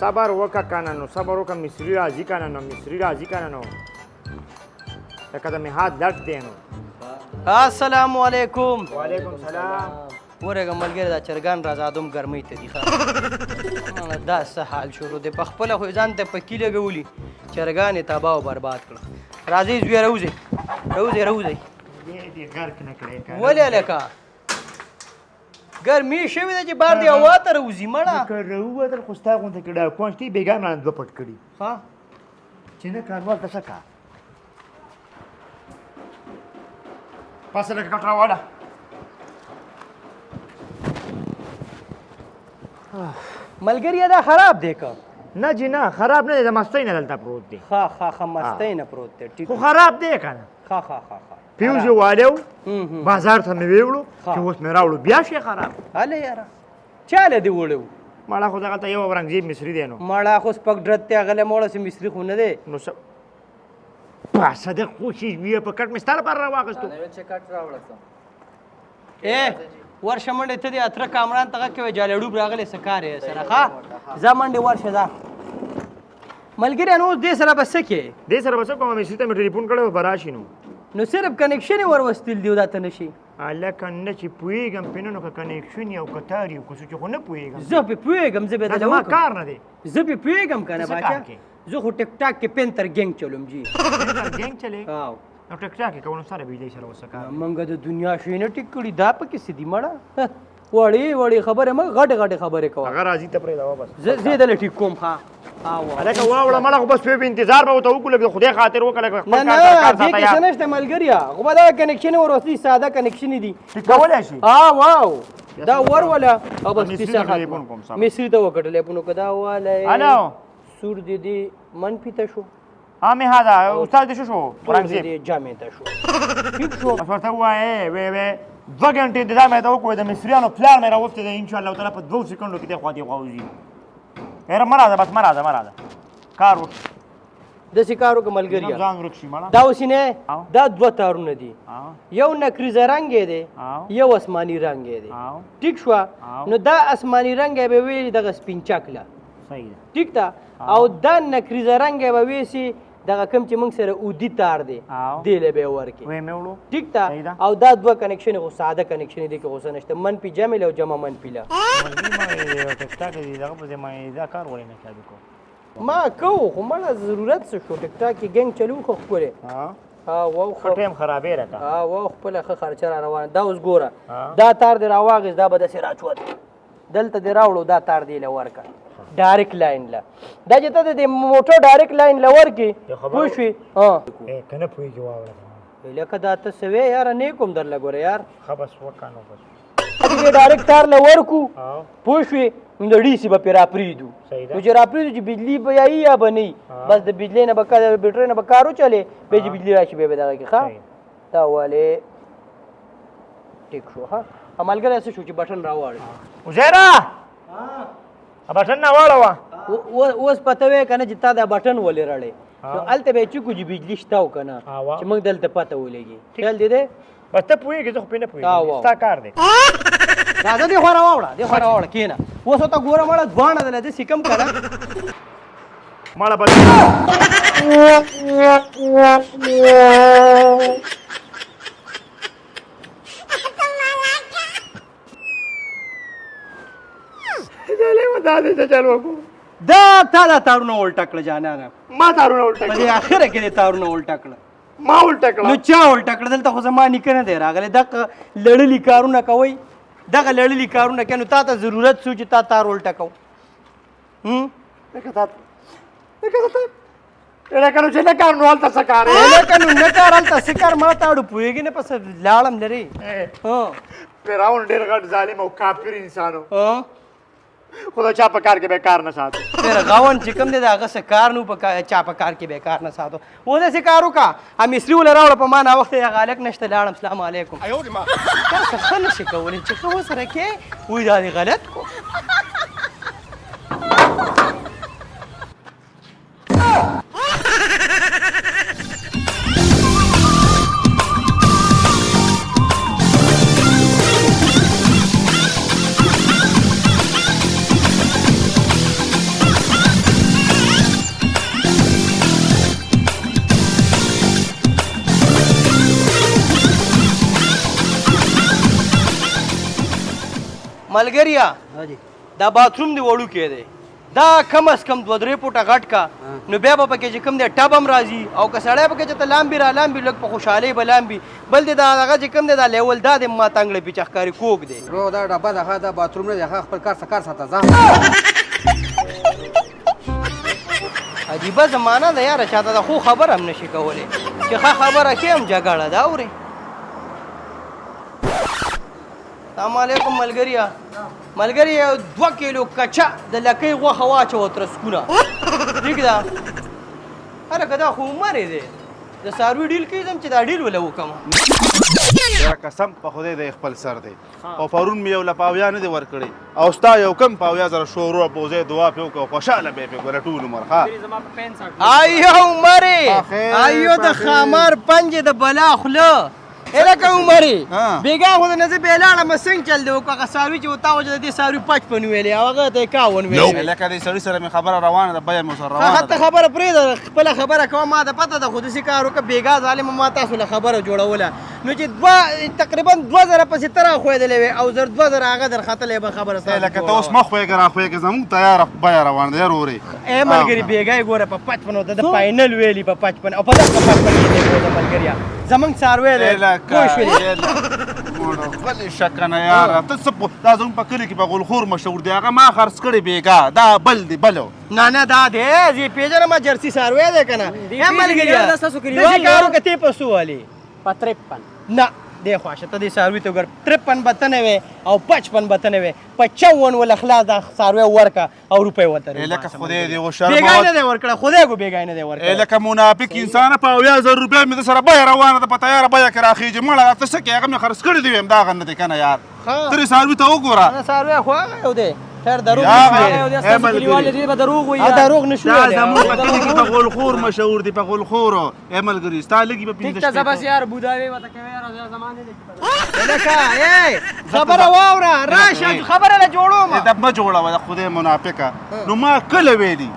صبر وکړه کنه نو صبر وکړه مصري راځي کنه نو مصري راځي کنه نو لکه د مې هات درد دی نو. السلام علیکم. وعلیکم سلام. ورېږه ملګری دا چرګان راځه دوم ګرمۍ ته دي ښه دا څه حال شروع دی په خپله خو یې ځان ته پکي لګولي چرګان یې تباه او برباد کړه. راځئ زویه راوځئ راوځئ ولې هلکه ګرمي شوې ده چې بار دې هوا ته راوځي مړه که راووتل خو ستا غونته کې ډاکوان شته بېګا مې دوه پټ کړي ها چې نه کاروال ته څه کا پاسه لکه کټ راواله ملګریه دا خراب دی که نه جي نه خراب نه دی د مستۍ نه دلته پروت دی ښه مستۍ نه پروت دی خو خراب دی که نه ښه فیوز یې والی و بازار ته مې ویوړو چې اوس مې راوړو بیا شي خراب هله یاره چاله دې وړی و مړه خو دغلته یو اورنګزیب مصري دی نو مړه خو سپک ډرت دی هغه مړه سي مصري خو نه دی نو څه صدق خو چې ویې په کټ مې ستا لپاره راواخېستو ورشه منډې ته دې اتره کامران ته غږ کوې جالړوب راغلی څه کار یې سره ښه ځه منډې ورشه ځه ملګری نو اوس دې سره به څه کوې دې سره به څه کوم مصري ته مې ټلیفون کړی و به راشي نو صرف کنیکشن یې ور دی او دا ته نه شي هلکه نه چې پوهېږم پې نه نو که کنیکشن یې او که تار یې او که څه چې خو نه پوهېږم زه پې پوهېږم زه به زما کار نه دی زه پې پوهېږم که نه باچا زه خو ټیک ټاک کې پینتر ګینګ چلوم جي ګینګ چلې نو ټیک ټاک یې کوو سره بجلۍ سره اوس کار موږ د دنیا شی نه ټیک کړي دا پکې څه دي مړه وړې خبرې مه غټې خبرې کوه هغه راځي ته پرېږده بس زه یې دله ټیک کوم ښه هلکه واوړه مړه خو بس په انتظار به ورته وکړو لږ د خدای خاطر وکړه لږ خپل کار دې کې څه نشته ملګریه خو به دا کنیکشن ور وسلي ساده کنیکشن دي کولی شي واو دا وروله او بس کیسه ختمه مصري ته وکړه ټلیفون وکړه دا والی هلو سور دې منفي ته شو مې هذا استاد دې شو اورنګزیب جامې ته شو ټیک شو بس ورته ووایې وې 2 غنټې انتظار مې ته وکړو د مصریانو پلان مې راوستی دی انشاءالله تعالی په 2 سکندو کې دې خوا دې خوا وځي یاره مه راځه بس مه راځه کار وکړه داسې کار وکړه ملګریه ځان ورک شي مړه دا اوس نه دا 2 تارونه دي یو نکریزه رنګ دی یو آسماني رنګ دی ټیک شوه نو دا آسماني رنګ به وي دغه سپین چکله صحیح ده ټیک ده او دا نکریزه رنګ به ویسي دغه کوم چې موږ سره اودي تار دی دی له به ورکی وې مې وړو ټیک ده او دا 2 کنیکشن خو ساده کنیکشن دي کې غوسه نشته منفي جمع له جمع منفي له ټیک ټاک دی دغه په ما دا کار ولې نه کوي ما کو خو مړه ضرورت څه شو ټیک ټاک کې ګنګ چلو خو خوري واو خو ټیم خرابې راته واو خپل خرچه را روان دا اوس ګوره دا تار دی راواغز دا به د سره راچوت دلته دی راوړو دا تار دی له ورکا ډایرکټ لاین لا دا چې ته د موټر ډایرکټ لاین لور کې پوه شوې کنه پوهېږي واوره لکه دا ته سوې یاره نه کوم در لګوره یار ښه بس وکړو بس دې ډایرکټ تار لور کو پوه شوې نو د ډي سي به پرې راپرېږدو نو چې راپرېږدو چې بجلي به یایي یا به نه وي بس د بجلۍ نه به بیټرۍ نه به کار وچلې بیا چې بجلي راشي بیا به دغه کې ښه دا ولې ټیک شو ښه ملګری څه شو چې بټن راواړې عزیره بټن نه واړوه اوس پته وی که نه چې تا دا بټن ولې رړې نو هلته به یې چکو چې بجلي شته او که نه چې موږ دلته پته ولګي خیال دې دی بس ته پوهېږې زه خو پرې نه پوهېږم ستا کار دی راځه دې خوا راواړه کښېنه اوس ورته ګوره مړه ځوانه ده داسې کم که نه مړه به دا تا دا تارونه الټه کړه جانانه ما تارونه الټه په دې اخره کې دې تارونه الټه کړه ما الټه کړه نو چا الټه کړه دلته خو زما نیکه نه دی راغلی دغه لړلي کارونه کوئ دغه لړلي کارونه کوي نو تا ته ضرورت سو چې تا تار الټه کوو لکه نو چې نه کار نو هلته څه کار لکه نو نه کار هلته څه کار ما ته اړو پوهېږي نه پس لاړم لرې فرعون ډېر غټ ظالم او کافر انسان و خو د چا په کار کې به کار نه ساتو غاون چې کوم دی د هغه څه کار نو چا په کار کې به کار نه ساتو و داسې کار وکړه مصري وله راوړه په ما ناوخته هغه هلک نشته لاړم سلام علیکم تاسو ښه نشئ کولی چې ښه ورسره کې وایي دا دې غلط کو ملګریا دا باتروم دی وړو کې دی دا کم از کم 2-3 فوټه غټ کا نو بیا به پکې چې کوم دی ټب هم راځي او که سړی پکې چې ته لامبي را لامبي لږ په خوشحالۍ به لامبي بل دی دا هغه چې کوم دی دا لیول دا دی ما تنګړې پیچه ښکاري کوږ دی برو دا ډبه دغه دا باتروم نه دی هغه خپل کار ساته ځه عجیبه زمانه ده یاره چاته د خو خبر هم نشي کولی چې ښه خبره کې هم جګړه ده اورې السلام علیکم ملګري یو 2 کیلو کچا د لکۍ غوښه واچوه ترسکونه ټیک ده هره که دا خو عمرې دی د څاروي ډیل کوي ځم چې دا ډیل وله وکړم یاره قسم په خدای دی خپل سر دی او پرون مې یو له پاویا نه دی ورکړی او ستا یو کم پاویا زره شورو بوزې دعا پې وکړه خوشحاله به یې پې ګوره ټول عمر ښه ایو عمرې ایو د خامار پنجې د بلا خوله لکه عمرې بېګا خو د نظر بې لاړه څنګه چل دی وکړه هغه څاروي چې وتا وجه د دې څاروي 55 ویلې او هغه ته یې 51 ویلې لکه دې سړي سره مې خبره روانه ده بیه مې ورسره روانه هغه ته خبره پرېږده خپله خبره کوه ما ته پته ده خو داسې کار وکړه بېګا ظالمه ما تاسو له خبره جوړوله نو چې تقریبا 2000 پسې ته راښوېدلې وې او 2000 هغه درختلی به خبره ستا لکه ته اوس مه خوېږه راښوېږه زمونږ تیاره بیه روانه ده یار ورې ای ملګري بېګا یې ګوره په 55 د فاینل ویلي په 55 او په دغه 55 کې دی ګوره ملګریا زمونږ څاروی دی پوه شولې ولې شک نه یاره ته څه دا زموږ په کلي کې په غولخور مشهور دی هغه ما خرڅ کړی بېګا دا بل دی بلو نه دا دی زه پېژنم جرسي څاروی دی که نه ای ملګریا داسې کار وکړه تی په څو والې په 53 نه دی خواشه ته دې څاروي ته وګوره 53 به ته نه وې او 55 به ته نه وې 55 ول خلاص دا څاروی ورکه او روپۍ ورته لکه خدای دې وشرموه بېګا نه دی ورکړه خدای کو بېګا نه دی ورکړه لکه منافق انسانه په 8,000 روپۍ مې د سره بیه روانه ده په تیاره بیه کې راخېږي مړه ته څه کې هغه مې خرڅ کړي دي ویم دا هغه نه دی که نه یار ته دې څاروي ته وګوره څاروی خو هغه یو دی خیر دروغ دروغ دروغ نشو دا زموږ په کلي کې په غولخور مشهور دي په غولخورو ای ملګري ستا لږي به ټیک ته زبس یار بوداوي وته کوي یار زمانه دې لکه ای خبره واوره راشه خبره له جوړوم دا ما جوړوه د خدای منافقه نو ما کله ویلي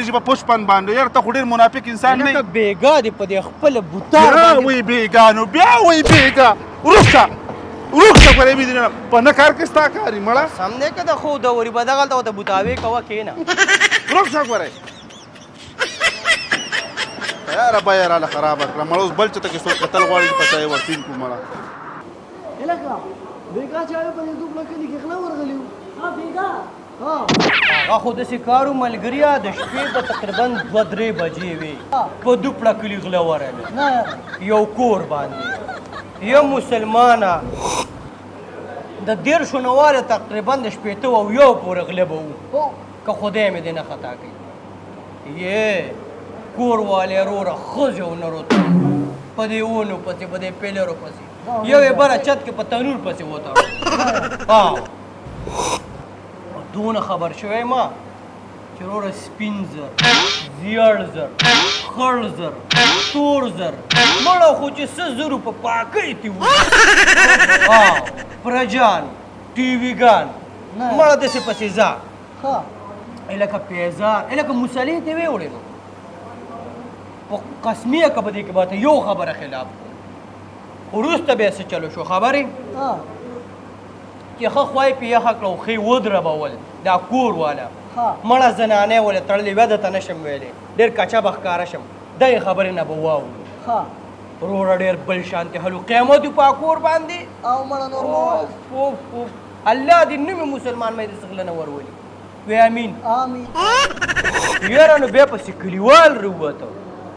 چې په پشپن باندې یار ته خو ډېر منافق انسان نه لکه بېګا دې په دې خپله بوتار بیا وایي بېګا نو بیا وایي بېګا وروسته ګورې مې دې په نه کار کې ستا کار یې مړه سم دی که د خو دوري به دغلته ورته بوتاوې کوه کښېنه وروسته ګورې تیاره بیه راله خرابه کړه مړه اوس بل چېته کې څوک کتل غواړي چې په چا یې ورتین کړو مړه هغه خو داسې کار و ملګریا د شپې به تقریبا 2-3 بجې وې په دوپړه کلي غله ورغلې یو کور باندې یو مسلمانه د 10 نواله تقریبا د 80 او یو پورې غله به وو که خدای مې دې نه خطا کوي یې کور والې وروره ښځې ونه روته په دې ونو پسې په دې پیلرو پسې یو یې بره چت کې په تنور پسې وتړو دونه خبر شوی ما چې وروره سپین زر زیړ زر خړ زر تور زر مړه خو چې څه زرو په پاکۍ تې وو پرجان ټي وي ګان مړه داسې پسې ځه لکه پیزار لکه مسلې ته ویې وړې نو په قسمیه که به دې کې به ته یو خبره خلاف وروسته بیا څه چلو شو خبرې چې ښه خوای پې یخه کړه او ښې ودربول دا کور والا مړه زنانې ولې تړلې وه درته نه شم ویلی ډېر کچه به ښکاره شم دغې خبرې نه به واورو وروره ډېر بل شانتې هلو قیامت و په کور باندې الله دې نومې مسلمان مې دې څه غله نه ورولي وی امین یاره نو بیا پسې کلیوال راووته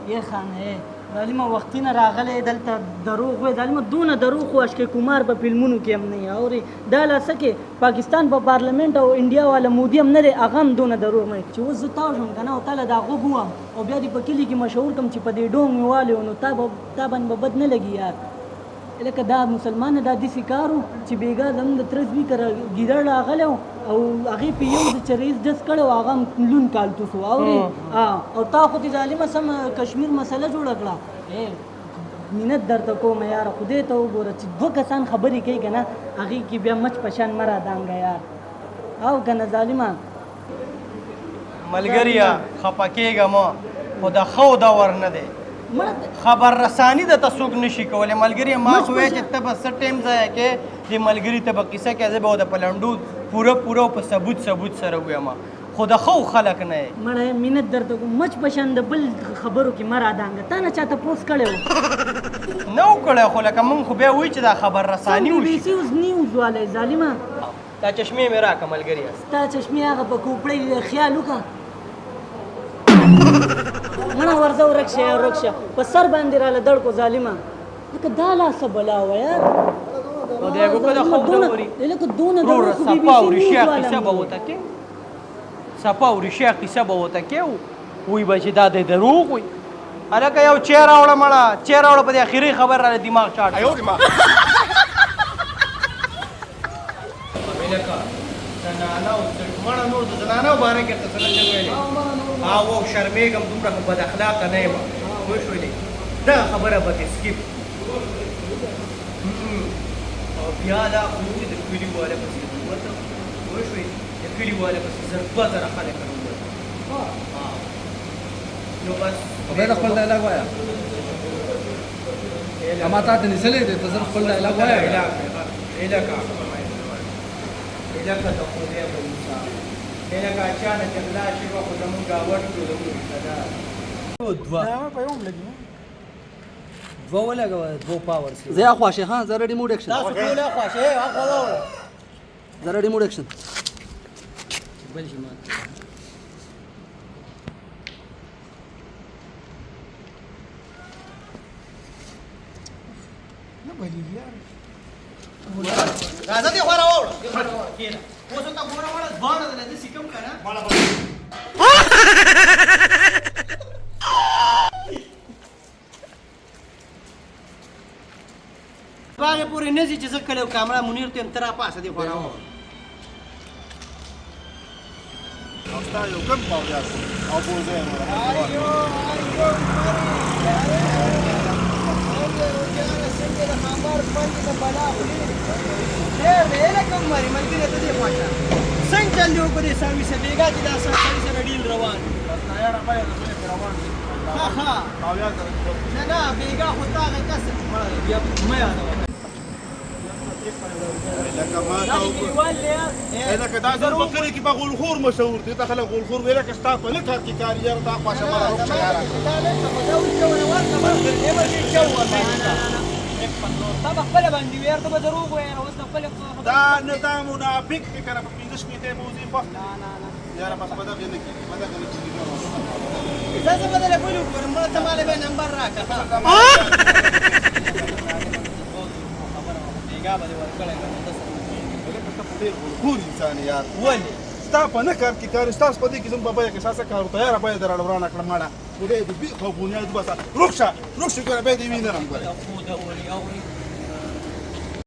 یې خانه ظالمه وختونه راغلی دلته دروغ وی ظالمه دونه دروغ خو اشکې کمار په فلمونو کې هم نه اورې دا لاسه کې پاکستان په پارلمنټ او انډیا والا مودي هم نه دی هغه هم دونه دروغ نه چې اوس زه تاو شم که نه او تاله د هغه بوم او بیا دې په کلي کې مشهور کړم چې په دې ډونګ مې والي نو تا باندې به بد نه لګي یار لکه دا مسلمان دا داسې کار و چې بېګا زموږ د تره زوی کره ګیدړ راغلی و او هغې پې یو د چریز ډس کړی و هغه هم لون کالتوس و اورې او تا خو دې ظالمه سم کشمیر مسله جوړه کړه مینت درته کوم یاره خدای ته وګوره چې 2 کسان خبرې کوي که نه هغې کې بیا مچ په شان مه رادانګه یار او که نه ظالمه ملګریا خفه کېږه مه خو د ښو دور نه دی خبر رسانی د تاسو نشي کولای ملګری ما خو چې ته بس ټیم ځای کې د ملګری ته به کیسه کې زه به د پلنډو پوره په ثبوت سره وایم خو د خو خلک نه مړه مینت درته کوم مچ پشان د بل خبرو کې مرا دانګه تا نه چاته پوس کړو نو کړه خو لکه مونږ خو بیا وای چې دا خبر رسانی وشي سی اوس نیوز والے ظالما دا چشمه مې راکه ملګری تا چشمه هغه په کوپړې خیال وکړه مړه ورځو رکشه په سر باندې را لدړ کو ظالما لکه دا لا سبلا و یار نو دا یو کده خو دوري لکه دونه رو بي صفا بي او سي رشیا نیوز قصه والا به وته کې صفا او رشیا قصه به وته کې وی به چې دا د دروغ وي الکه یو چیر راوړه مړه چیر راوړه په اخیری خبر را دماغ چاټ ایو دماغ الکه زنانه او مړه نور د زنانه باره کې څه څه ویلې او شرمېږم دومره بد اخلاق نه یم خو شولې دا خبره به سکیپ او بیا دا خو چې د کلی والا پسې وته وشوي د کلی والا پسې زربه زره خلک راوړل نو بس خدای د خپل ډایلاګ وایا اما تا ته نسلې دې ته زر خپل ډایلاګ وایا الکه د خدای په موسی الکه اچانک الله شي خو زموږ غاوټ ټول موږ صدا دوا دوا ولګو دو پاور سي زه خواشه ها زه ریډي موډ اکشن تاسو ټول خواشه هغه وره زه ریډي موډ اکشن بل شي ما راځه دې خورا وره کېنه اوس ته ګوره وړه ځوانه ده دې سکم کنه باغه پوری نزي چې زکه له کیمرا منیر ته تر پاسه دی خورا وره اوستا یو کم پاویا او بوزه څنګه چل دیو په دې سرویس بیګا چې دا سرویس ډیل روان ها نه بیګا خو تا کس بیا مې لکه ما لکه دا زر بکری کې په غولخور مشهور دي ته خلک غولخور ویل کې ستا په لکه کې کاریار تا خواشه مړه روښه یاره دا خپل باندې وير ته دروغ وای او خپل دا نه دا منافق کې کنه په 15 میته موزي په نه یاره بس بدل نه کی بدل نه کی اجازه بدل کولی ګورم مړه ته مالې به نمبر راکړه بیګا به ورکړای غولخور انسان یار ولې ستا په نه کار کې کار ستاسو په دې کې زم بابا کې ساسه کار تیار به در اړورانه کړم ماړه خو دې به خو بنیاد بس روښه ګره به دې وینم ګره خو دا ولي او